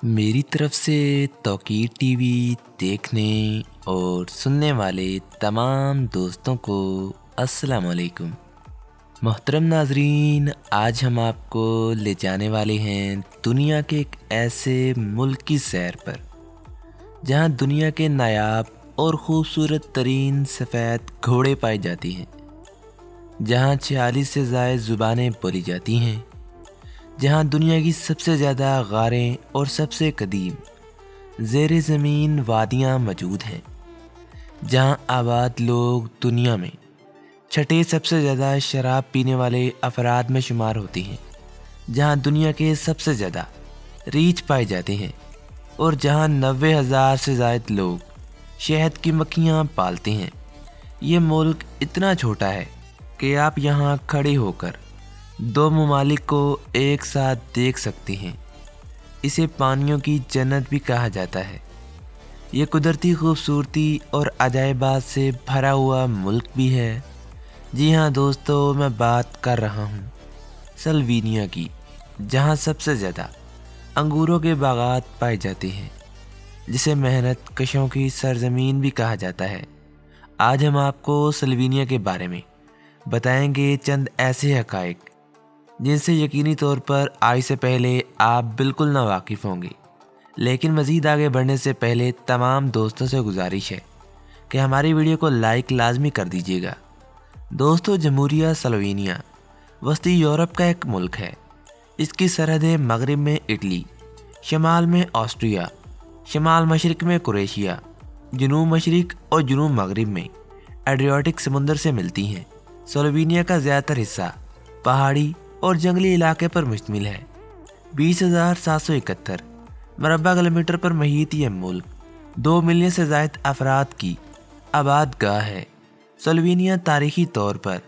मेरी तरफ से तौकीर टीवी देखने और सुनने वाले तमाम दोस्तों को अस्सलाम वालेकुम। मोहतरम नाजरीन, आज हम आपको ले जाने वाले हैं दुनिया के एक ऐसे मुल्क की सैर पर जहां दुनिया के नायाब और ख़ूबसूरत तरीन सफ़ेद घोड़े पाए जाते हैं, जहां 46 से ज़ायद ज़ुबानें बोली जाती हैं, जहां दुनिया की सबसे ज़्यादा गारें और सबसे कदीम ज़ेर ज़मीन वादियाँ मौजूद हैं, जहां आबाद लोग दुनिया में छठे सबसे ज़्यादा शराब पीने वाले अफराद में शुमार होती हैं, जहां दुनिया के सबसे ज़्यादा रीछ पाए जाते हैं और जहां 90,000 से ज़ायद लोग शहद की मक्खियाँ पालते हैं। ये मुल्क इतना छोटा है कि आप यहाँ खड़े होकर दो ममालिक को एक साथ देख सकते हैं। इसे पानियों की जन्नत भी कहा जाता है। ये कुदरती खूबसूरती और अजायबात से भरा हुआ मुल्क भी है। जी हाँ दोस्तों, मैं बात कर रहा हूँ स्लोवेनिया की, जहाँ सबसे ज़्यादा अंगूरों के बागात पाए जाते हैं, जिसे मेहनत कशों की सरजमीन भी कहा जाता है। आज हम आपको स्लोवेनिया के बारे में बताएंगे चंद ऐसे हक़ाइक़ जिनसे यकीनी तौर पर आज से पहले आप बिल्कुल ना वाकिफ़ होंगे। लेकिन मज़ीद आगे बढ़ने से पहले तमाम दोस्तों से गुजारिश है कि हमारी वीडियो को लाइक लाजमी कर दीजिएगा। दोस्तों, जमहूरिया स्लोवेनिया वस्ती यूरोप का एक मुल्क है। इसकी सरहदें मगरिब में इटली, शमाल में ऑस्ट्रिया, शमाल मशरिक में क्रोएशिया, जनूब मशरिक और जनूब मगरिब में एड्रियाटिक समुंदर से मिलती हैं। स्लोवेनिया का ज़्यादातर हिस्सा पहाड़ी और जंगली इलाके पर मुश्तमिल है। 20,771 मरबा किलोमीटर पर मुहित यह मुल्क 2 मिलियन से ज़ायद अफराद की आबाद गाह है। स्लोवेनिया तारीख़ी तौर पर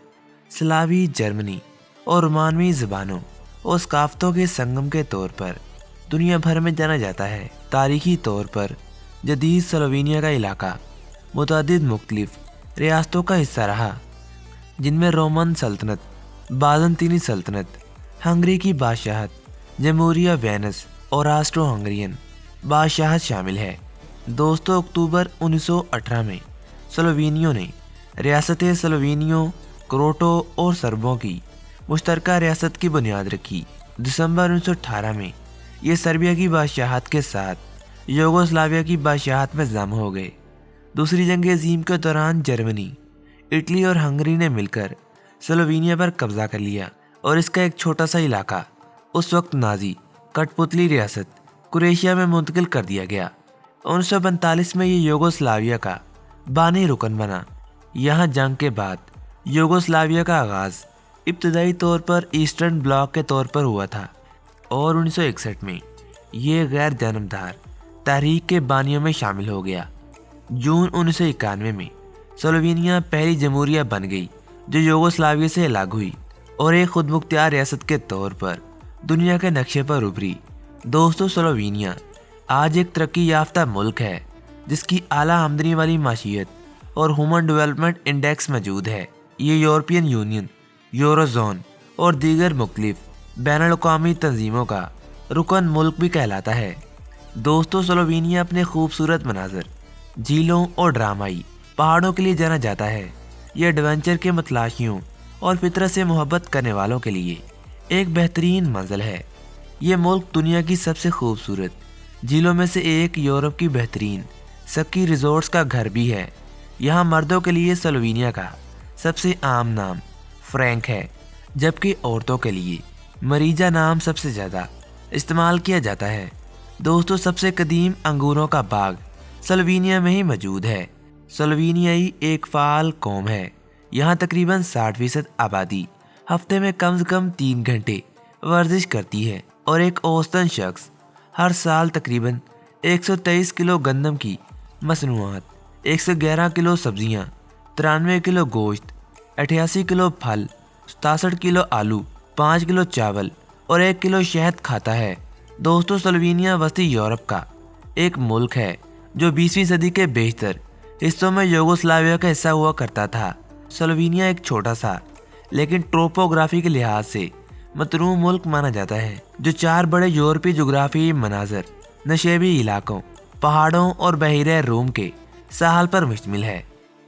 स्लावी, जर्मनी और रोमानवी ज़बानों और सकाफ़तों के संगम के तौर पर दुनिया भर में जाना जाता है। तारीख़ी तौर पर जदीद स्लोवेनिया का इलाका मुतअद्दिद मुख्तलिफ रियासतों का हिस्सा रहा, जिनमें रोमन सल्तनत, बाज़ंतीनी सल्तनत, हंगरी की बादशाहत, जमहूरिया वेनस और ऑस्ट्रो हंगरियन बादशाहत शामिल है। दोस्तों, अक्टूबर 1918 में स्लोवेनिया ने रियासतें स्लोवेनिया, क्रोटो और सर्बों की मुश्तरका रियासत की बुनियाद रखी। दिसंबर 1918 में ये सर्बिया की बादशाहत के साथ यूगोस्लाविया की बादशाहत में जम हो गए। दूसरी जंग अज़ीम के दौरान जर्मनी, इटली और हंगरी ने मिलकर स्लोवेनिया पर कब्जा कर लिया और इसका एक छोटा सा इलाका उस वक्त नाजी कठपुतली रियासत क्रोएशिया में मुंतकिल कर दिया गया। 1945 में ये यूगोस्लाविया का बानी रुकन बना। यहाँ जंग के बाद यूगोस्लाविया का आगाज़ इब्तदाई तौर पर ईस्टर्न ब्लॉक के तौर पर हुआ था और 1961 में ये गैर जानबदार तहरीक के बानियों में शामिल हो गया। जून 1991 में स्लोवेनिया पहली जमहूरिया बन गई जो यूगोस्लाविया से अलग हुई और एक खुद मुख्तियार रियासत के तौर पर दुनिया के नक्शे पर उभरी। दोस्तों, स्लोवेनिया आज एक तरक्की याफ्ता मुल्क है जिसकी आला आमदनी वाली माशियत और ह्यूमन डेवलपमेंट इंडेक्स मौजूद है। ये यूरोपियन यूनियन, यूरोजोन और दीगर मुख्तलिफ बैनुल-अक़वामी तंजीमों का रुकन मुल्क भी कहलाता है। दोस्तों, स्लोवेनिया अपने खूबसूरत मनाजर, झीलों और ड्रामाई पहाड़ों के लिए जाना जाता है। यह एडवेंचर के मतलाशियों और फितरत से मोहब्बत करने वालों के लिए एक बेहतरीन मंजिल है। ये मुल्क दुनिया की सबसे खूबसूरत झीलों में से एक, यूरोप की बेहतरीन स्की रिजॉर्ट्स का घर भी है। यहाँ मर्दों के लिए स्लोवेनिया का सबसे आम नाम फ्रैंक है, जबकि औरतों के लिए मरीजा नाम सबसे ज़्यादा इस्तेमाल किया जाता है। दोस्तों, सबसे कदीम अंगूरों का बाग स्लोवेनिया में ही मौजूद है। स्लोवेनियाई एक फ़ाल कौम है। यहाँ तकरीबन 60% आबादी हफ्ते में कम से कम 3 घंटे वर्जिश करती है और एक औसतन शख्स हर साल तकरीबन 123 किलो गंदम की मसनूआत, 111 किलो सब्जियाँ, 93 किलो गोश्त, 88 किलो फल, 67 किलो आलू, 5 किलो चावल और 1 किलो शहद खाता है। दोस्तों, स्लोवेनिया वस्ती यूरोप का एक मुल्क है जो 20वीं सदी के बेशतर हिस्सों में यूगोस्लाविया का हिस्सा हुआ करता था। स्लोवेनिया एक छोटा सा लेकिन टोपोग्राफी के लिहाज से मतनू मुल्क माना जाता है, जो 4 बड़े यूरोपीय जुग्राफी मनाजर, नशेबी इलाकों, पहाड़ों और बहिरे रूम के साहल पर मुश्तमिल है।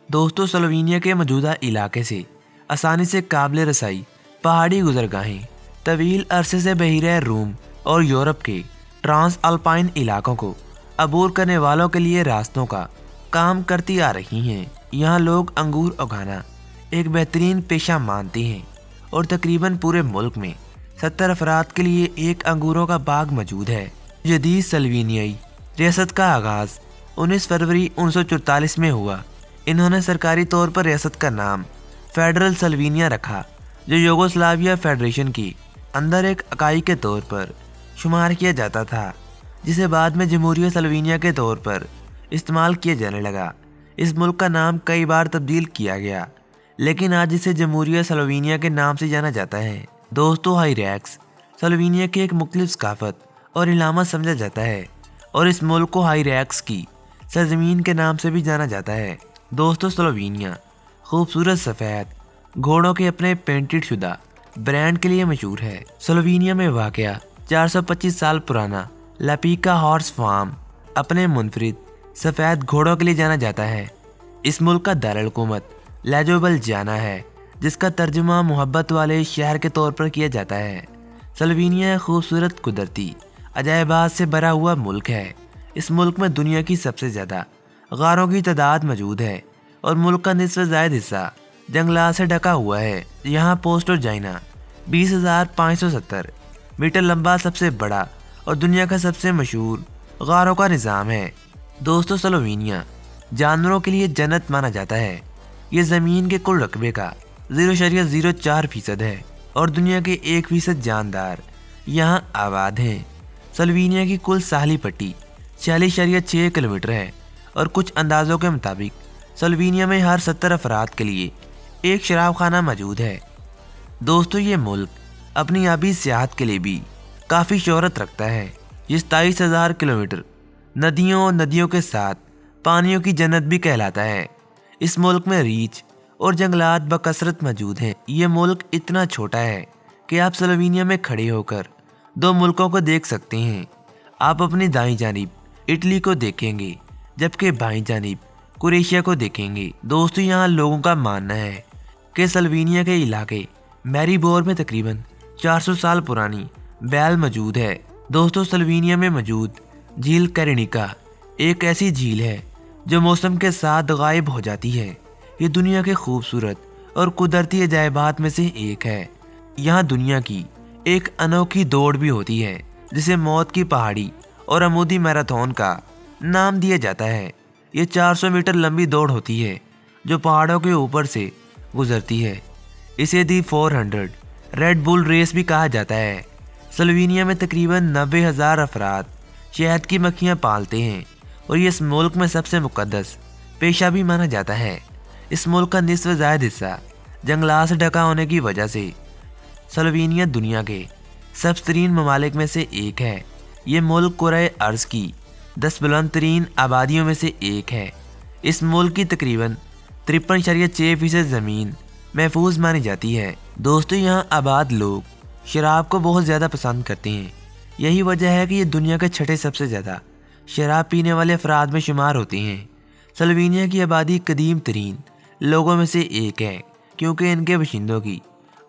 दोस्तों, स्लोवेनिया के मौजूदा इलाके से आसानी से काबिल रसाई पहाड़ी गुजरगाहें तवील अरसे से बहिरे रूम और यूरोप के ट्रांस अल्पाइन इलाकों को अबूर करने वालों के लिए रास्तों का काम करती आ रही हैं। यहाँ लोग अंगूर उगाना एक बेहतरीन पेशा मानते हैं और तकरीबन पूरे मुल्क में 70 अफराद के लिए एक अंगूरों का बाग मौजूद है। जदीद स्लोवेनियाई रियासत का आगाज़ 19 फरवरी 1944 में हुआ। इन्होंने सरकारी तौर पर रियासत का नाम फेडरल स्लोवेनिया रखा, जो यूगोस्लाविया फेडरेशन के अंदर एक इकाई के तौर पर शुमार किया जाता था, जिसे बाद में जमहूरिया स्लोवेनिया के तौर पर इस्तेमाल किया जाने लगा। इस मुल्क का नाम कई बार तब्दील किया गया, लेकिन आज इसे जमहूरिया स्लोवेनिया के नाम से जाना जाता है। दोस्तों, हाईरैक्स स्लोवेनिया की एक मुख्तलिफ सकाफत और इलामत समझा जाता है और इस मुल्क को हाईरैक्स की सरजमीन के नाम से भी जाना जाता है। दोस्तों, स्लोवेनिया खूबसूरत सफ़ेद घोड़ों के अपने पेंटेड शुदा ब्रांड के लिए मशहूर है। स्लोवेनिया में वाक़या 425 साल पुराना लापिका हॉर्स फार्म अपने मुनफरिद सफ़ेद घोड़ों के लिए जाना जाता है। इस मुल्क का दारुल-हुकूमत ल्योबलियाना है, जिसका तर्जुमा मोहब्बत वाले शहर के तौर पर किया जाता है। स्लोवेनिया खूबसूरत कुदरती अजायबात से भरा हुआ मुल्क है। इस मुल्क में दुनिया की सबसे ज़्यादा गारों की तादाद मौजूद है और मुल्क का निस्फ ज़ायद हिस्सा जंगलात से ढका हुआ है। यहाँ पोस्ट और जाइना 20,570 मीटर लंबा सबसे बड़ा और दुनिया का सबसे मशहूर गारों का निज़ाम है। दोस्तों, स्लोवेनिया जानवरों के लिए जन्नत माना जाता है। ये ज़मीन के कुल रकबे का 0.04% है और दुनिया के 1% जानदार यहाँ आबाद हैं। स्लोवेनिया की कुल साहली पट्टी 46.6 किलोमीटर है और कुछ अंदाज़ों के मुताबिक स्लोवेनिया में हर 70 अफराद के लिए एक शराब खाना मौजूद है। दोस्तों, ये मुल्क अपनी आबी सियाहत के लिए भी काफ़ी शोहरत रखता है। ये 27,000 किलोमीटर नदियों और नदियों के साथ पानियों की जन्नत भी कहलाता है। इस मुल्क में रीछ और जंगलात बकसरत मौजूद हैं। ये मुल्क इतना छोटा है कि आप स्लोवेनिया में खड़े होकर 2 मुल्कों को देख सकते हैं। आप अपनी दाईं जानिब इटली को देखेंगे, जबकि बाईं जानिब क्रोएशिया को देखेंगे। दोस्तों, यहाँ लोगों का मानना है कि स्लोवेनिया के इलाके मैरीबोर में तकरीबन 400 साल पुरानी बैल मौजूद है। दोस्तों, स्लोवेनिया में मौजूद झील करेनिका एक ऐसी झील है जो मौसम के साथ गायब हो जाती है। ये दुनिया के खूबसूरत और कुदरती अजायबात में से एक है। यहाँ दुनिया की एक अनोखी दौड़ भी होती है, जिसे मौत की पहाड़ी और अमूदी मैराथन का नाम दिया जाता है। ये 400 मीटर लंबी दौड़ होती है जो पहाड़ों के ऊपर से गुजरती है। इसे दी 400 रेड बुल रेस भी कहा जाता है। स्लोवेनिया में तकरीबन 90,000 अफराद शहद की मक्खियाँ पालते हैं और ये इस मुल्क में सबसे मुकद्दस पेशा भी माना जाता है। इस मुल्क का निस्फ ज़ायद हिस्सा जंगलात से ढका होने की वजह से स्लोवेनिया दुनिया के सबतरीन ममालिक में से एक है। ये मुल्क कुरे अर्ज़ की 10 बुलंद तरीन आबादियों में से एक है। इस मुल्क की तकरीबन 53.6% ज़मीन महफूज मानी जाती है। दोस्तों, यहाँ आबाद लोग शराब को बहुत ज़्यादा पसंद करते हैं। यही वजह है कि ये दुनिया के 6ठे सबसे ज़्यादा शराब पीने वाले अफराद में शुमार होते हैं। स्लोवेनिया की आबादी कदीम तरीन लोगों में से एक है, क्योंकि इनके बशिंदों की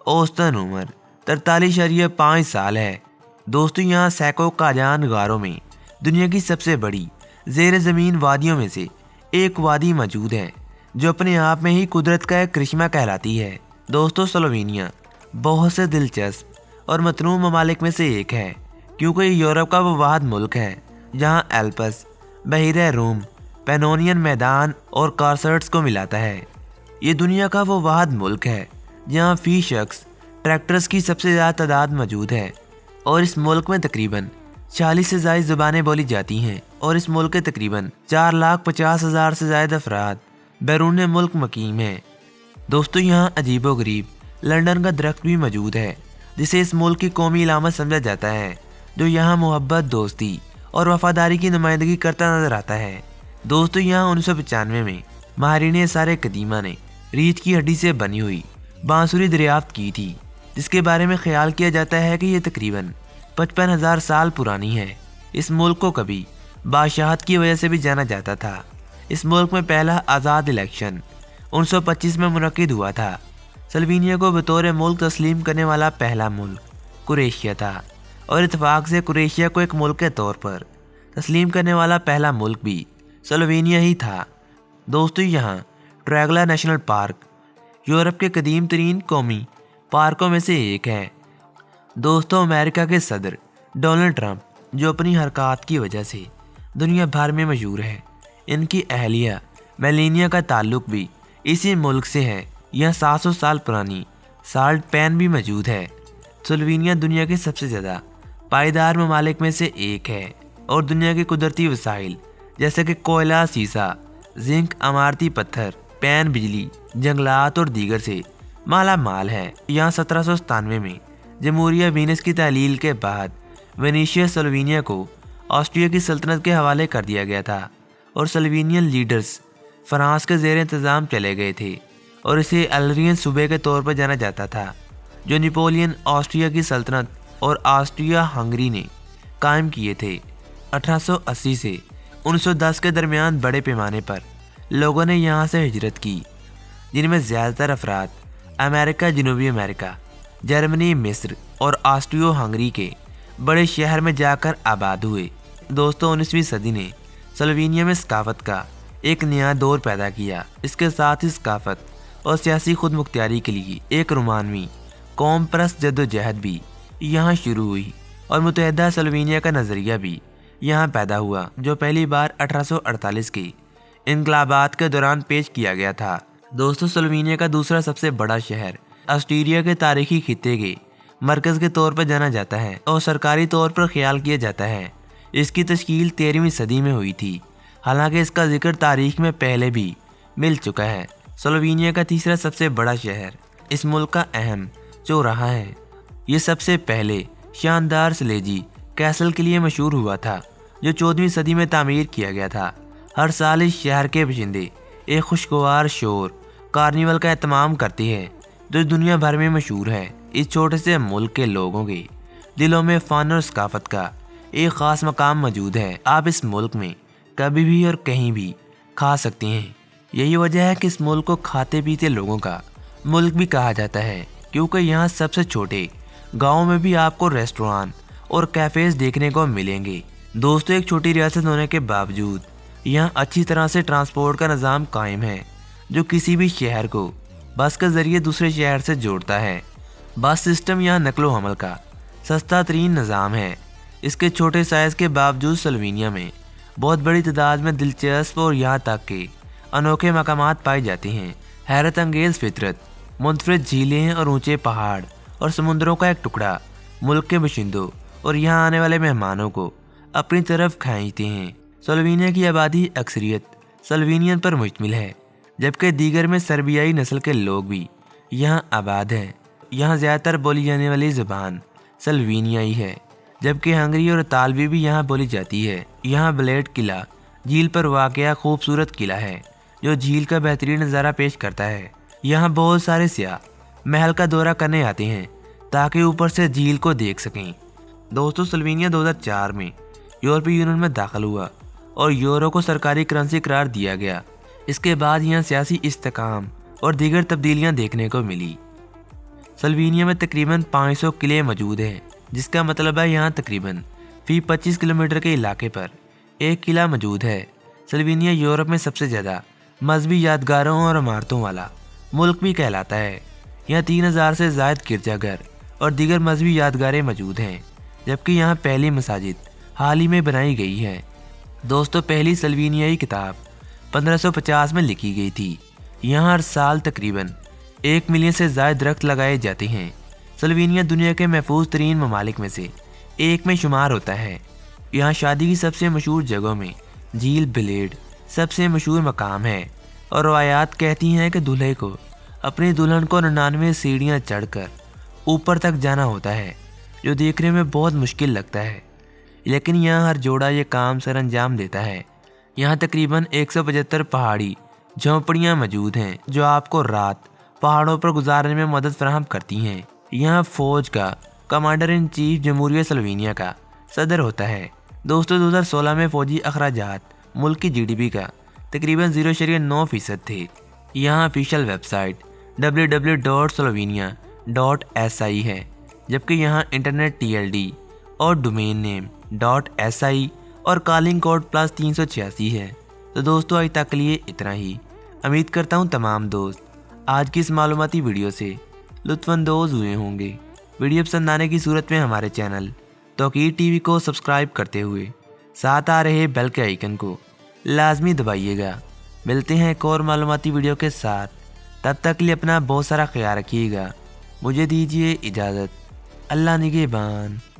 औसतन उम्र 43.5 साल है। दोस्तों, यहाँ सैकड़ों काजान गारों में दुनिया की सबसे बड़ी ज़ेर ज़मीन वादियों में से एक वादी मौजूद है, जो अपने आप में ही कुदरत का एक करिश्मा कहलाती है। दोस्तों, स्लोवेनिया बहुत से दिलचस्प और मतनू ममालिक में से एक है, क्योंकि यूरोप का वो वाहिद मुल्क है जहाँ एल्पस, बहिरे रूम, पेनोनियन मैदान और कार्सर्ट्स को मिलाता है। ये दुनिया का वो वाहिद मुल्क है जहाँ फी शख्स ट्रैक्टर्स की सबसे ज़्यादा तादाद मौजूद है और इस मुल्क में तकरीबन 40 से ज़ायद ज़ुबानें बोली जाती हैं और इस मुल्क के तकरीबन 4,50,000 से ज़ायद अफराद बैरून मुल्क मकीम हैं। दोस्तों, यहाँ अजीबोगरीब लंदन का दरख्त भी मौजूद है, जिसे इस मुल्क की कौमी इलामत समझा जाता है, जो यहाँ मोहब्बत, दोस्ती और वफादारी की नुमाइंदगी करता नजर आता है। दोस्तों, यहाँ 1995 में माहिरीन सारे कदीमा ने ریچھ کی ہڈی سے بنی ہوئی بانسری دریافت کی تھی، جس کے بارے میں خیال کیا جاتا ہے کہ یہ تقریباً 55,000 سال پرانی ہے۔ اس ملک کو کبھی بادشاہت کی وجہ سے بھی جانا جاتا تھا۔ اس ملک میں پہلا آزاد الیکشن 1925 میں منعقد ہوا تھا۔ سلوینیا کو بطور ملک تسلیم کرنے والا پہلا ملک کروشیا تھا، اور اتفاق سے کروشیا کو ایک ملک کے طور پر تسلیم کرنے والا پہلا ملک بھی سلوینیا ہی تھا۔ دوستو، یہاں ٹریگلا نیشنل پارک یورپ کے قدیم ترین قومی پارکوں میں سے ایک ہے۔ دوستو، امریکہ کے صدر ڈونلڈ ٹرمپ، جو اپنی حرکات کی وجہ سے دنیا بھر میں مشہور ہے، ان کی اہلیہ میلینیا کا تعلق بھی اسی ملک سے ہے۔ یہاں 700 سال پرانی سالٹ پین بھی موجود ہے۔ سلوینیا دنیا کے سب سے زیادہ پائیدار ممالک میں سے ایک ہے، اور دنیا کے قدرتی وسائل جیسے کہ کوئلہ، سیسا، زنک، عمارتی پتھر، پین، بجلی، جنگلات اور دیگر سے مالا مال ہے۔ یہاں 1797 میں جمہوریہ وینس کی تحلیل کے بعد وینیشیا سلوینیا کو آسٹریا کی سلطنت کے حوالے کر دیا گیا تھا، اور سلوینین لیڈرز فرانس کے زیر انتظام چلے گئے تھے، اور اسے الرین صوبے کے طور پر جانا جاتا تھا، جو نپولین آسٹریا کی سلطنت اور آسٹریا ہنگری نے قائم کیے تھے۔ 1880 سے 1910 کے درمیان بڑے پیمانے پر لوگوں نے یہاں سے ہجرت کی، جن میں زیادہ تر افراد امریکہ، جنوبی امریکہ، جرمنی، مصر اور آسٹریو ہنگری کے بڑے شہر میں جا کر آباد ہوئے۔ دوستوں، 19ویں صدی نے سلوینیا میں ثقافت کا ایک نیا دور پیدا کیا۔ اس کے ساتھ ہی ثقافت اور سیاسی خود مختاری کے لیے ایک رومانوی قوم پرست جدوجہد بھی یہاں شروع ہوئی، اور متحدہ سلوینیا کا نظریہ بھی یہاں پیدا ہوا، جو پہلی بار 1848 کے انقلابات کے دوران پیش کیا گیا تھا۔ دوستو، سلوینیا کا دوسرا سب سے بڑا شہر آسٹریا کے تاریخی خطے کے مرکز کے طور پر جانا جاتا ہے، اور سرکاری طور پر خیال کیا جاتا ہے اس کی تشکیل 13ویں صدی میں ہوئی تھی، حالانکہ اس کا ذکر تاریخ میں پہلے بھی مل چکا ہے۔ سلوینیا کا تیسرا سب سے بڑا شہر اس ملک کا اہم چوراہا ہے۔ یہ سب سے پہلے شاندار سلیجی کیسل کے لیے مشہور ہوا تھا، جو 14ویں صدی میں تعمیر کیا گیا تھا۔ ہر سال اس شہر کے باشندے ایک خوشگوار شور کارنیول کا اہتمام کرتے ہیں، جو دنیا بھر میں مشہور ہے۔ اس چھوٹے سے ملک کے لوگوں کے دلوں میں فن اور ثقافت کا ایک خاص مقام موجود ہے۔ آپ اس ملک میں کبھی بھی اور کہیں بھی کھا سکتے ہیں۔ یہی وجہ ہے کہ اس ملک کو کھاتے پیتے لوگوں کا ملک بھی کہا جاتا ہے، کیونکہ یہاں سب سے چھوٹے گاؤں میں بھی آپ کو ریسٹوران اور کیفیز دیکھنے کو ملیں گے۔ دوستو، ایک چھوٹی ریاست ہونے کے باوجود یہاں اچھی طرح سے ٹرانسپورٹ کا نظام قائم ہے، جو کسی بھی شہر کو بس کے ذریعے دوسرے شہر سے جوڑتا ہے۔ بس سسٹم یہاں نقل و حمل کا سستا ترین نظام ہے۔ اس کے چھوٹے سائز کے باوجود سلوینیا میں بہت بڑی تعداد میں دلچسپ اور یہاں تک کہ انوکھے مقامات پائے جاتے ہیں۔ حیرت انگیز فطرت، منفرد جھیلیں اور اونچے پہاڑ اور سمندروں کا ایک ٹکڑا ملک کے باشندوں اور یہاں آنے والے مہمانوں کو اپنی طرف کھینچتے ہیں۔ سلوینیا کی آبادی اکثریت سلوینین پر مشتمل ہے، جبکہ دیگر میں سربیائی نسل کے لوگ بھی یہاں آباد ہیں۔ یہاں زیادہ تر بولی جانے والی زبان سلوینیائی ہے، جبکہ ہنگری اور اطالوی بھی یہاں بولی جاتی ہے۔ یہاں بلیڈ قلعہ جھیل پر واقع خوبصورت قلعہ ہے، جو جھیل کا بہترین نظارہ پیش کرتا ہے۔ یہاں بہت سارے سیاح محل کا دورہ کرنے آتے ہیں تاکہ اوپر سے جھیل کو دیکھ سکیں۔ دوستو، سلوینیا 2004 میں یورپی یونین میں داخل ہوا اور یورو کو سرکاری کرنسی قرار دیا گیا۔ اس کے بعد یہاں سیاسی استحکام اور دیگر تبدیلیاں دیکھنے کو ملی۔ سلوینیا میں تقریباً 500 قلعے موجود ہیں، جس کا مطلب ہے یہاں تقریباً فی 25 کلومیٹر کے علاقے پر ایک قلعہ موجود ہے۔ سلوینیا یورپ میں سب سے زیادہ مذہبی یادگاروں اور عمارتوں والا ملک بھی کہلاتا ہے۔ یہاں 3000 سے زائد گرجا گھر اور دیگر مذہبی یادگاریں موجود ہیں، جبکہ یہاں پہلی مساجد حال ہی میں بنائی گئی ہے۔ دوستو، پہلی سلوینیائی کتاب 1550 میں لکھی گئی تھی۔ یہاں ہر سال تقریباً 1 ملین سے زائد درخت لگائے جاتے ہیں۔ سلوینیا دنیا کے محفوظ ترین ممالک میں سے ایک میں شمار ہوتا ہے۔ یہاں شادی کی سب سے مشہور جگہوں میں جھیل بلیڈ سب سے مشہور مقام ہے، اور روایات کہتی ہیں کہ دولہے کو اپنی دلہن کو 99 سیڑھیاں چڑھ کر اوپر تک جانا ہوتا ہے، جو دیکھنے میں بہت مشکل لگتا ہے، لیکن یہاں ہر جوڑا یہ کام سر انجام دیتا ہے۔ یہاں تقریباً 175 پہاڑی جھونپڑیاں موجود ہیں جو آپ کو رات پہاڑوں پر گزارنے میں مدد فراہم کرتی ہیں۔ یہاں فوج کا کمانڈر ان چیف جمہوریہ سلوینیا کا صدر ہوتا ہے۔ دوستو 2016 میں فوجی اخراجات ملک کی جی ڈی پی کا تقریباً 0.9% تھے۔ یہاں آفیشیل ویب سائٹ www.slovenia.si ہے، جبکہ یہاں انٹرنیٹ TLD اور ڈومین نیم .si اور کالنگ کوڈ +386 ہے۔ تو دوستو آج تک کے لیے اتنا ہی۔ امید کرتا ہوں تمام دوست آج کی اس معلوماتی ویڈیو سے لطف اندوز ہوئے ہوں گے۔ ویڈیو پسند آنے کی صورت میں ہمارے چینل توقیر ٹی وی کو سبسکرائب کرتے ہوئے ساتھ آ رہے بیل کے آئیکن کو لازمی دبائیے گا۔ ملتے ہیں ایک اور معلوماتی ویڈیو کے ساتھ، تب تک کے لیے اپنا بہت سارا خیال رکھیے گا۔ مجھے دیجیے اجازت۔ اللہ نگہبان۔